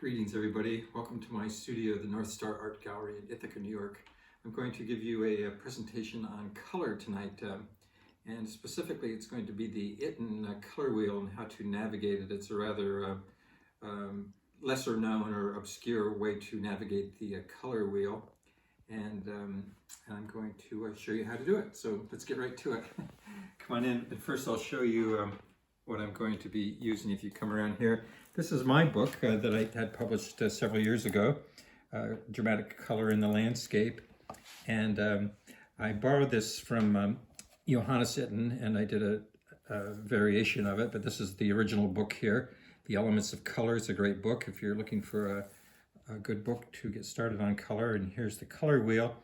Greetings everybody. Welcome to my studio, the North Star Art Gallery in Ithaca, New York. I'm going to give you a presentation on color tonight, and specifically it's going to be the Itten color wheel and how to navigate it. It's a rather lesser known or obscure way to navigate the color wheel, and I'm going to show you how to do it. So let's get right to it. Come on in, and first I'll show you what I'm going to be using if you come around here. This is my book that I had published several years ago, Dramatic Color in the Landscape. And I borrowed this from Johannes Itten, and I did a variation of it, but this is the original book here. The Elements of Color is a great book if you're looking for a good book to get started on color. And here's the color wheel.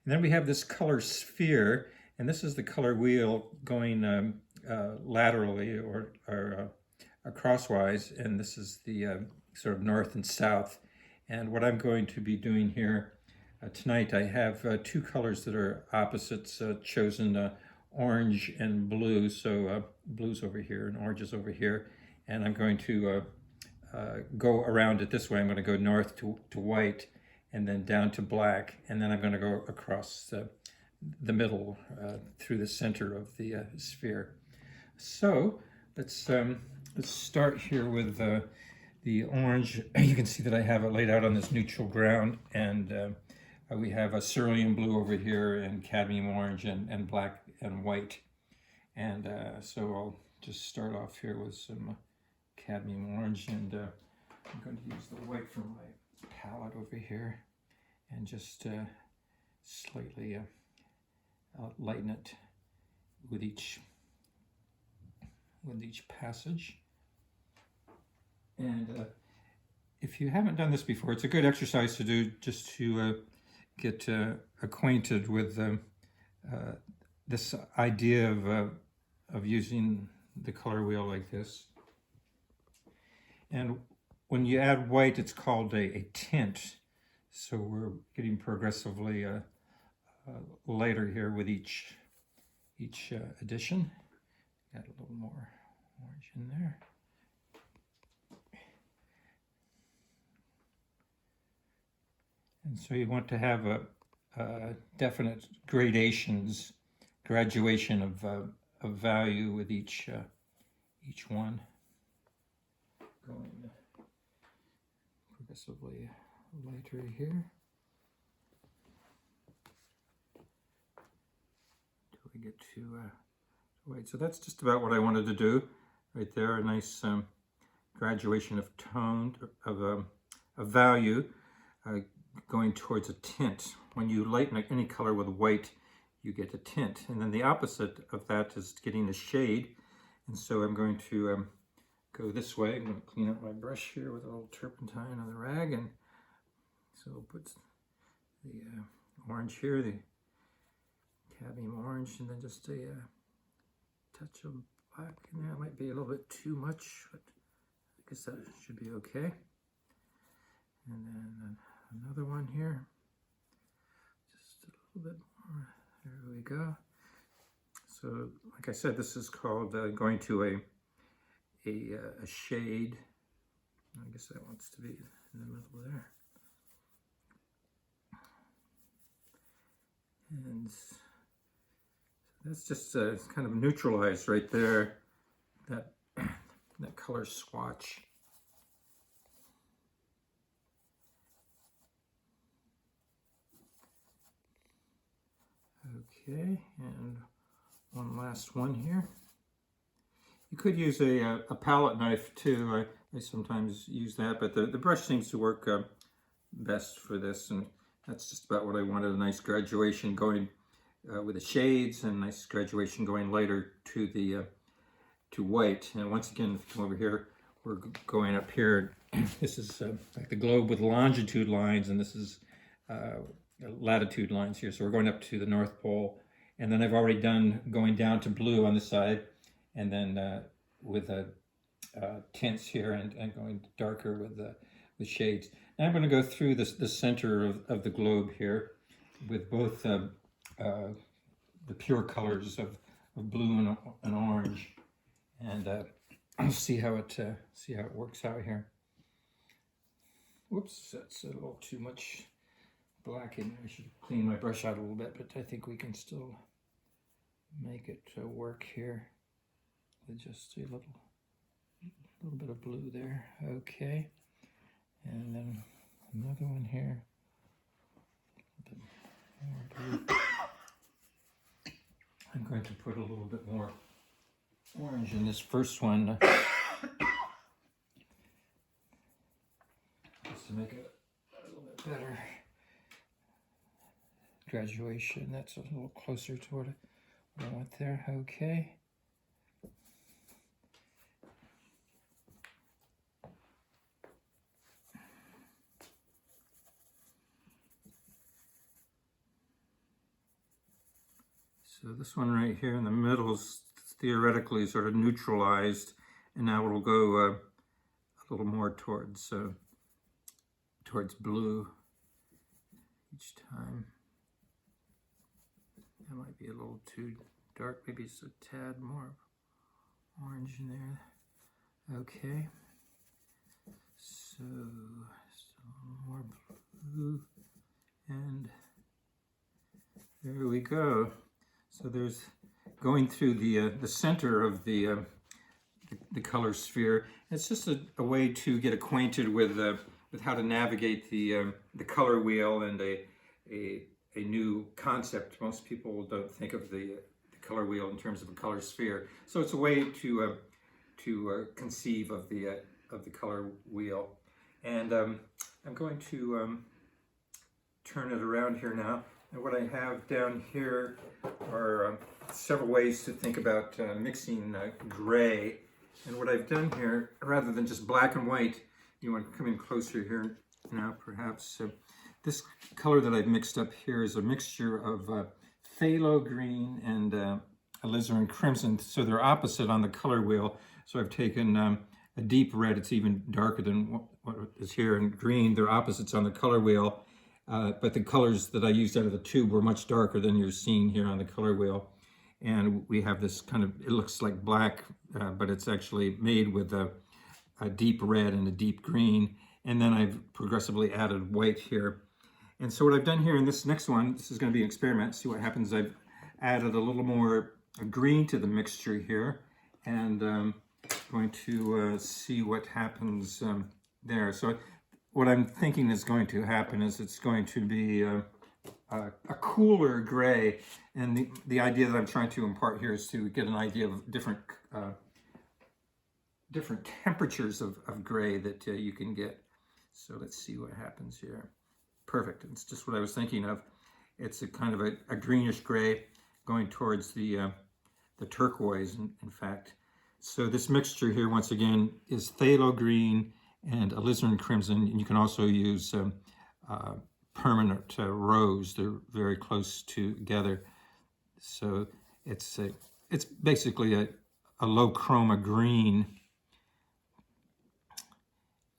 And then we have this color sphere, and this is the color wheel going laterally or crosswise, and this is the sort of north and south. And what I'm going to be doing here tonight, I have two colors that are opposites chosen, orange and blue. So blue's over here and orange is over here, and I'm going to go around it this way. I'm going to go north to white and then down to black, and then I'm going to go across the middle through the center of the sphere. So let's start here with the orange. You can see that I have it laid out on this neutral ground, and we have a cerulean blue over here and cadmium orange and black and white. And so I'll just start off here with some cadmium orange, and I'm going to use the white from my palette over here and just slightly lighten it with each passage. And if you haven't done this before, it's a good exercise to do just to get acquainted with this idea of using the color wheel like this. And when you add white, it's called a tint. So we're getting progressively lighter here with each addition. Add a little more orange in there. And so you want to have a definite graduation of value with each one, going progressively lighter here until we get to white. So that's just about what I wanted to do right there. A nice graduation of tone, of value, going towards a tint. When you lighten any color with white, you get a tint. And then the opposite of that is getting a shade. And so I'm going to go this way. I'm going to clean up my brush here with a little turpentine on the rag. And so I'll put the orange here, the cadmium orange, and then just a touch of black in there. It might be a little bit too much, but I guess that should be okay. And then another one here, just a little bit more. There we go. So, like I said, this is called going to a shade. I guess that wants to be in the middle there. And that's just kind of neutralized right there, that color swatch. Okay, and one last one here. You could use a palette knife too. I sometimes use that, but the brush seems to work best for this, and that's just about what I wanted. A nice graduation going with the shades, and a nice graduation going lighter to white. And once again, if you come over here, we're going up here. This is like the globe with longitude lines, and this is latitude lines here. So we're going up to the North Pole, and then I've already done going down to blue on the side, and then with tints here and going darker with shades. Now I'm going to go through the center of the globe here with both the pure colors of blue and orange, and I'll see how it works out here. Whoops, that's a little too much black in there. I should clean my brush out a little bit, but I think we can still make it work here with just a little bit of blue there. Okay, and then another one here. A bit more blue. I'm going to put a little bit more orange in this first one, just to make it a little bit better. Graduation, that's a little closer to what I want there. Okay. So this one right here in the middle is theoretically sort of neutralized, and now it'll go a little more towards blue each time. That might be a little too dark, maybe it's a tad more orange in there. Okay, so just a little more blue, and there we go. So there's going through the center of the color sphere. It's just a way to get acquainted with how to navigate the color wheel and a new concept. Most people don't think of the color wheel in terms of a color sphere. So it's a way to conceive of the color wheel. And I'm going to turn it around here now. And what I have down here are several ways to think about mixing gray. And what I've done here, rather than just black and white, you want to come in closer here now perhaps. This color that I've mixed up here is a mixture of phthalo green and alizarin crimson. So they're opposite on the color wheel. So I've taken a deep red, it's even darker than what is here, and green, they're opposites on the color wheel. But the colors that I used out of the tube were much darker than you're seeing here on the color wheel. And we have this kind of, it looks like black, but it's actually made with a deep red and a deep green. And then I've progressively added white here. And so what I've done here in this next one, this is going to be an experiment, see what happens. I've added a little more green to the mixture here, and going to see what happens there. So what I'm thinking is going to happen is it's going to be a cooler gray, and the idea that I'm trying to impart here is to get an idea of different temperatures of gray that you can get. So let's see what happens here. Perfect, it's just what I was thinking of. It's a kind of a greenish gray going towards the turquoise, in fact. So this mixture here, once again, is phthalo green and alizarin crimson, and you can also use permanent rose. They're very close together. So it's basically a low chroma green.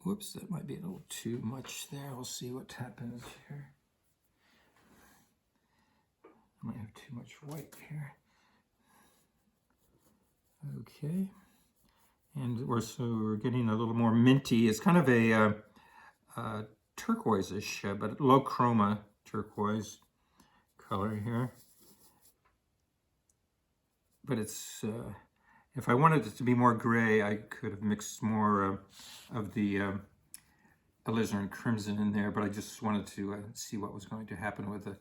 Whoops, that might be a little too much there. We'll see what happens here. I might have too much white here. Okay. And we're getting a little more minty. It's kind of a turquoise-ish, but low chroma turquoise color here. But it's, if I wanted it to be more gray, I could have mixed more of the alizarin crimson in there, but I just wanted to see what was going to happen with a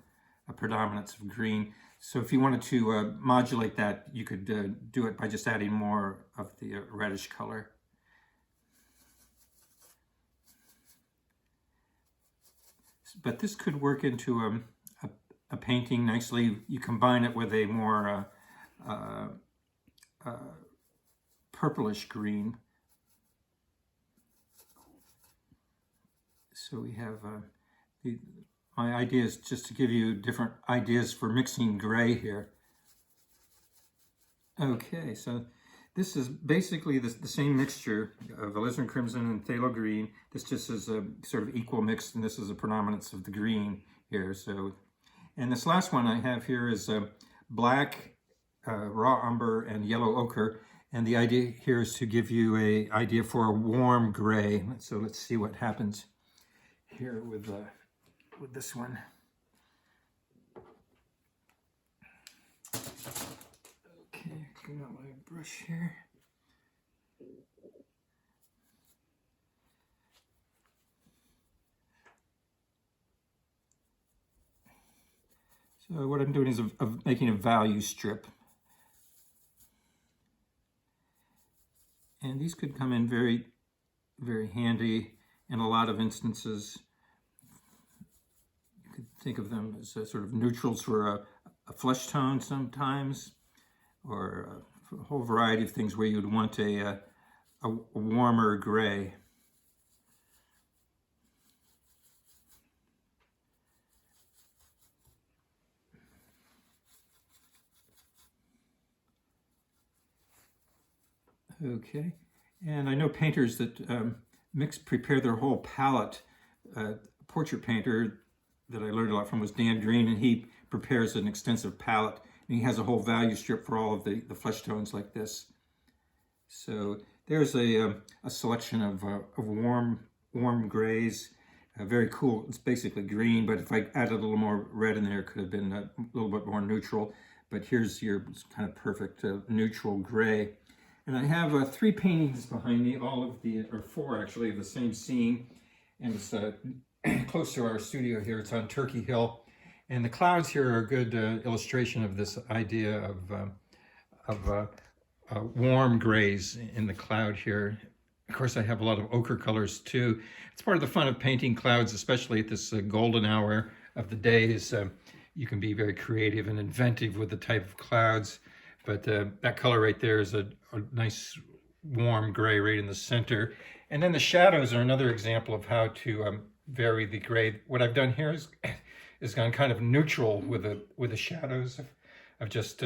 predominance of green. So if you wanted to modulate that, you could do it by just adding more of the reddish color. But this could work into a painting nicely. You combine it with a more purplish green. So we have my idea is just to give you different ideas for mixing gray here. Okay, so this is basically the same mixture of alizarin crimson and phthalo green. This just is a sort of equal mix, and this is a predominance of the green here. So, and this last one I have here is black, raw umber, and yellow ochre. And the idea here is to give you an idea for a warm gray. So let's see what happens. here with this one. Okay, clean out my brush here. So what I'm doing is of making a value strip. And these could come in very, very handy in a lot of instances. You could think of them as sort of neutrals for a flesh tone sometimes, or a whole variety of things where you'd want a warmer gray. Okay, and I know painters that prepare their whole palette. A portrait painter that I learned a lot from was Dan Green, and he prepares an extensive palette, and he has a whole value strip for all of the flesh tones like this. So there's a selection of warm grays, very cool. It's basically green, but if I added a little more red in there, it could have been a little bit more neutral. But here's your kind of perfect neutral gray. And I have 3 paintings behind me, or 4 actually, of the same scene. And it's close to our studio here. It's on Turkey Hill. And the clouds here are a good illustration of this idea of warm grays in the cloud here. Of course, I have a lot of ochre colors too. It's part of the fun of painting clouds, especially at this golden hour of the day. You can be very creative and inventive with the type of clouds. But that color right there is a nice warm gray right in the center. And then the shadows are another example of how to vary the gray. What I've done here is gone kind of neutral with the shadows of just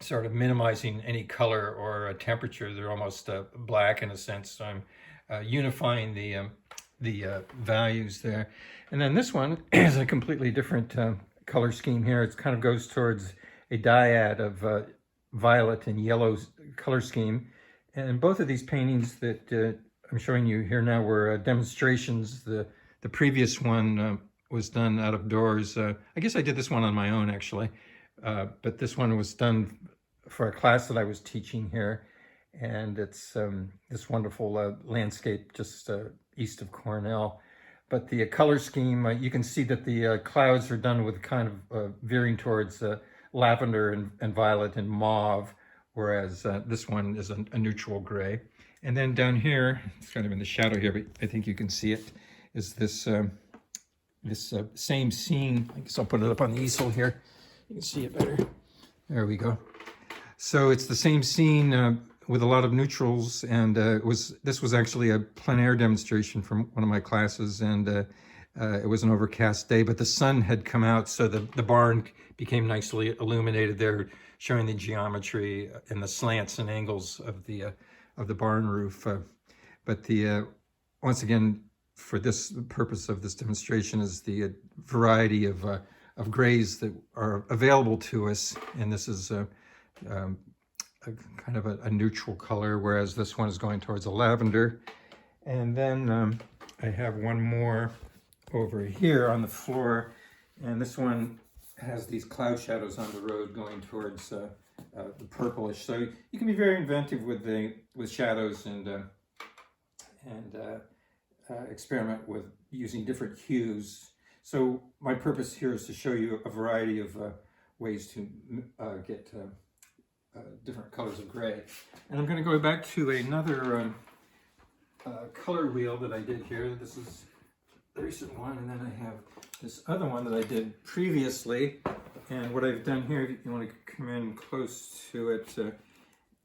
sort of minimizing any color or temperature. They're almost black in a sense. So I'm unifying the values there. And then this one is a completely different color scheme here. It kind of goes towards a dyad of violet and yellow color scheme. And both of these paintings that I'm showing you here now were demonstrations. The previous one was done out of doors. I guess I did this one on my own actually, but this one was done for a class that I was teaching here. And it's this wonderful landscape just east of Cornell. But the color scheme, you can see that the clouds are done with kind of veering towards lavender and violet and mauve, whereas this one is a neutral gray. And then down here, it's kind of in the shadow here, but I think you can see it, is this same scene. I guess I'll put it up on the easel here. You can see it better. There we go. So it's the same scene with a lot of neutrals, and this was actually a plein air demonstration from one of my classes, and it was an overcast day, but the sun had come out, so the barn became nicely illuminated there, showing the geometry and the slants and angles of the barn roof. But once again, for this purpose of this demonstration, is the variety of grays that are available to us, and this is kind of a neutral color, whereas this one is going towards a lavender. And then I have one more over here on the floor, and this one has these cloud shadows on the road going towards the purplish. So you can be very inventive with shadows and experiment with using different hues. So my purpose here is to show you a variety of ways to get different colors of gray. And I'm going to go back to another color wheel that I did here. This is the recent one, and then I have this other one that I did previously. And what I've done here, if you want to come in close to it,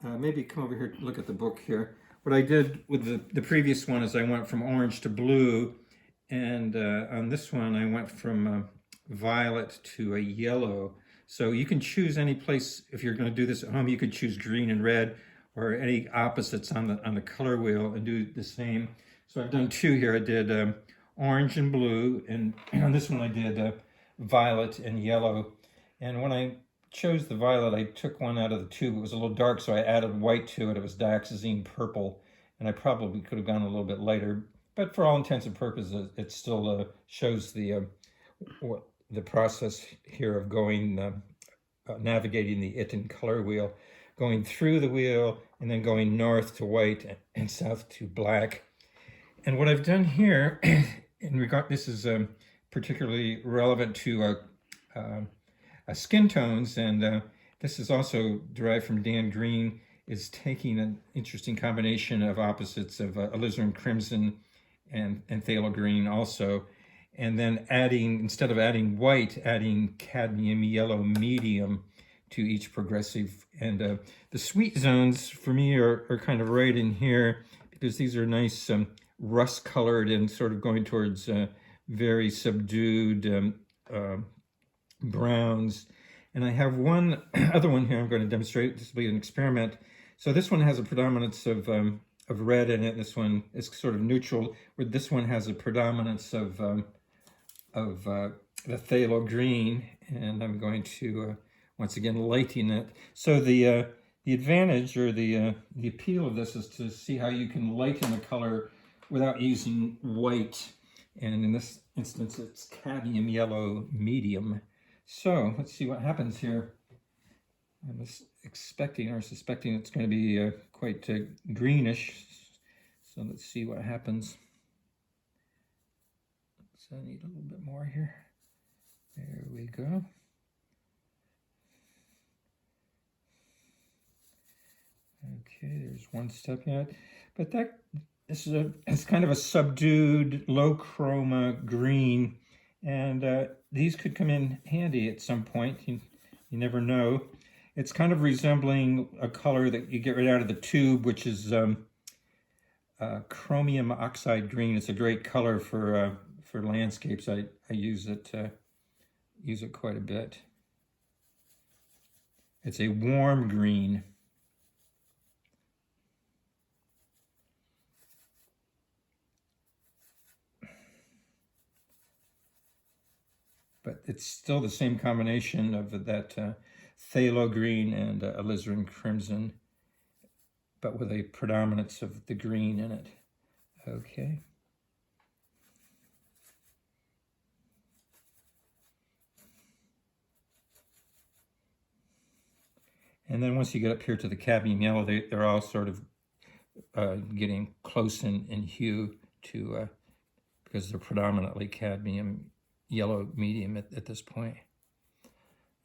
maybe come over here and look at the book here. What I did with the previous one is I went from orange to blue, and on this one I went from violet to a yellow. So you can choose any place. If you're going to do this at home, you could choose green and red or any opposites on the color wheel and do the same. So I've done 2 here. I did orange and blue, and on this one I did violet and yellow. And when I chose the violet, I took one out of the tube. It was a little dark, so I added white to it. It was dioxazine purple, and I probably could have gone a little bit lighter. but for all intents and purposes, it still shows the process here of going navigating the Itten color wheel, going through the wheel and then going north to white and south to black. And what I've done here, this is particularly relevant to skin tones, and this is also derived from Dan Green, is taking an interesting combination of opposites of alizarin crimson and phthalo green also, and then adding, instead of adding white, adding cadmium yellow medium to each progressive. And the sweet zones for me are kind of right in here, because these are nice rust colored and sort of going towards very subdued browns. And I have one other one here I'm going to demonstrate. This will be an experiment. So this one has a predominance of red in it. This one is sort of neutral, where this one has a predominance of the phthalo green. And I'm going to once again lighten it. So the advantage or the appeal of this is to see how you can lighten the color without using white. And in this instance, it's cadmium yellow medium. So let's see what happens here. I'm expecting or suspecting it's going to be quite greenish. So let's see what happens. So I need a little bit more here. There we go. Okay, there's one step yet. But it's kind of a subdued, low chroma green. And these could come in handy at some point. You never know. It's kind of resembling a color that you get right out of the tube, which is chromium oxide green. It's a great color for landscapes. I use it quite a bit. It's a warm green. But it's still the same combination of that phthalo green and alizarin crimson, but with a predominance of the green in it. Okay. And then once you get up here to the cadmium yellow, they're all sort of getting close in hue to, because they're predominantly cadmium yellow medium at this point.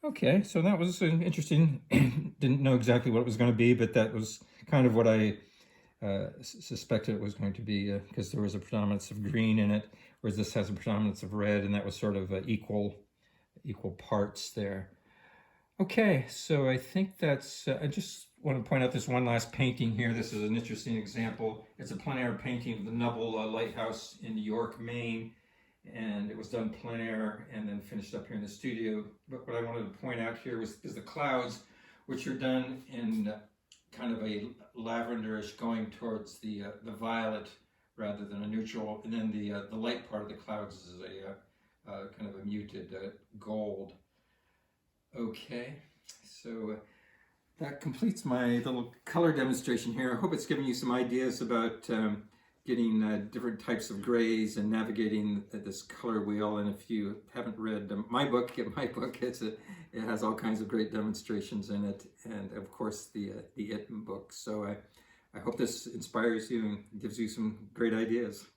Okay, so that was interesting. Didn't know exactly what it was going to be, but that was kind of what I suspected it was going to be, because there was a predominance of green in it, whereas this has a predominance of red, and that was sort of equal parts there. Okay, so I think that's, I just want to point out this one last painting here. This is an interesting example. It's a plein air painting of the Nubble Lighthouse in York, Maine. And it was done plein air and then finished up here in the studio. But what I wanted to point out here is the clouds, which are done in kind of a lavenderish going towards the violet rather than a neutral. And then the light part of the clouds is a kind of a muted gold. Okay, so that completes my little color demonstration here. I hope it's given you some ideas about getting different types of grays and navigating this color wheel. And if you haven't read my book, get my book. It has all kinds of great demonstrations in it, and of course the Itten book. So I hope this inspires you and gives you some great ideas.